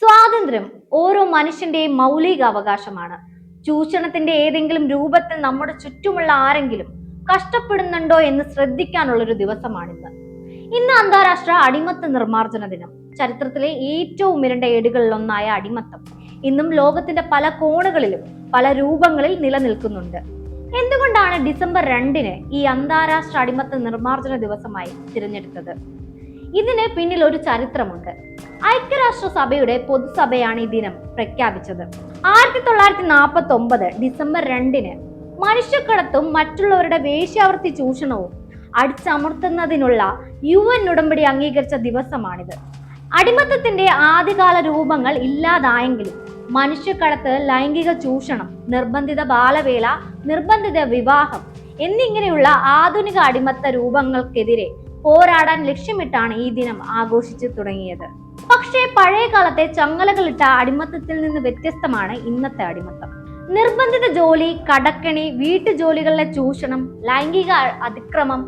സ്വാതന്ത്ര്യം ഓരോ മനുഷ്യന്റെയും മൗലിക അവകാശമാണ്. ചൂഷണത്തിന്റെ ഏതെങ്കിലും രൂപത്തിൽ നമ്മുടെ ചുറ്റുമുള്ള ആരെങ്കിലും കഷ്ടപ്പെടുന്നുണ്ടോ എന്ന് ശ്രദ്ധിക്കാനുള്ള ഒരു ദിവസമാണിന്ന്. ഇന്ന് അന്താരാഷ്ട്ര അടിമത്ത നിർമ്മാർജ്ജന ദിനം. ചരിത്രത്തിലെ ഏറ്റവും ഇരുണ്ട ഏടുകളിലൊന്നായ അടിമത്തം ഇന്നും ലോകത്തിന്റെ പല കോണുകളിലും പല രൂപങ്ങളിൽ നിലനിൽക്കുന്നുണ്ട്. എന്തുകൊണ്ടാണ് ഡിസംബർ 2 ഈ അന്താരാഷ്ട്ര അടിമത്ത നിർമ്മാർജ്ജന ദിവസമായി തിരഞ്ഞെടുത്തത്? ഇതിന് പിന്നിൽ ഒരു ചരിത്രമുണ്ട്. ഐക്യരാഷ്ട്രസഭയുടെ പൊതുസഭയാണ് ഈ ദിനം പ്രഖ്യാപിച്ചത്. 1949 ഡിസംബർ 2 മനുഷ്യക്കടത്തും മറ്റുള്ളവരുടെ വേശ്യാവൃത്തി ചൂഷണവും അടിച്ചമർത്തുന്നതിനുള്ള UN ഉടമ്പടി അംഗീകരിച്ച ദിവസമാണിത്. അടിമത്തത്തിന്റെ ആദ്യകാല രൂപങ്ങൾ ഇല്ലാതായെങ്കിലും മനുഷ്യക്കടത്ത്, ലൈംഗിക ചൂഷണം, നിർബന്ധിത ബാലവേല, നിർബന്ധിത വിവാഹം എന്നിങ്ങനെയുള്ള ആധുനിക അടിമത്ത രൂപങ്ങൾക്കെതിരെ പോരാടാൻ ലക്ഷ്യമിട്ടാണ് ഈ ദിനം ആഘോഷിച്ചു തുടങ്ങിയത്. പക്ഷേ പഴയ കാലത്തെ ചങ്ങലകളിട്ട അടിമത്തത്തിൽ നിന്ന് വ്യത്യസ്തമാണ് ഇന്നത്തെ അടിമത്തം. നിർബന്ധിത ജോലി, കടക്കെണി, വീട്ടുജോലികളിലെ ചൂഷണം, ലൈംഗിക അതിക്രമം,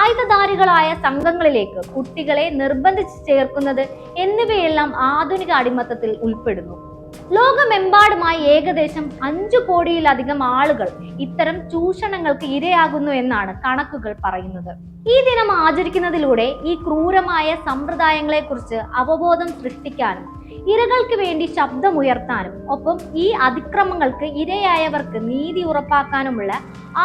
ആയുധധാരികളായ സംഘങ്ങളിലേക്ക് കുട്ടികളെ നിർബന്ധിച്ച് ചേർക്കുന്നത് എന്നിവയെല്ലാം ആധുനിക അടിമത്തത്തിൽ ഉൾപ്പെടുന്നു. ലോകമെമ്പാടുമായി ഏകദേശം 5 കോടിയിലധികം ആളുകൾ ഇത്തരം ചൂഷണങ്ങൾക്ക് ഇരയാകുന്നു എന്നാണ് കണക്കുകൾ പറയുന്നത്. ഈ ദിനം ആചരിക്കുന്നതിലൂടെ ഈ ക്രൂരമായ സമ്പ്രദായങ്ങളെ കുറിച്ച് അവബോധം സൃഷ്ടിക്കാനും ഇരകൾക്ക് വേണ്ടി ശബ്ദമുയർത്താനും ഒപ്പം ഈ അതിക്രമങ്ങൾക്ക് ഇരയായവർക്ക് നീതി ഉറപ്പാക്കാനുമുള്ള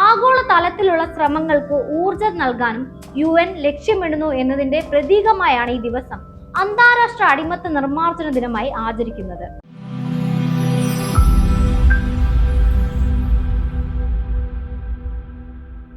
ആഗോള തലത്തിലുള്ള ശ്രമങ്ങൾക്ക് ഊർജം നൽകാനും UN ലക്ഷ്യമിടുന്നു എന്നതിന്റെ പ്രതീകമായാണ് ഈ ദിവസം അന്താരാഷ്ട്ര അടിമത്ത നിർമ്മാർജ്ജന ദിനമായി ആചരിക്കുന്നത്.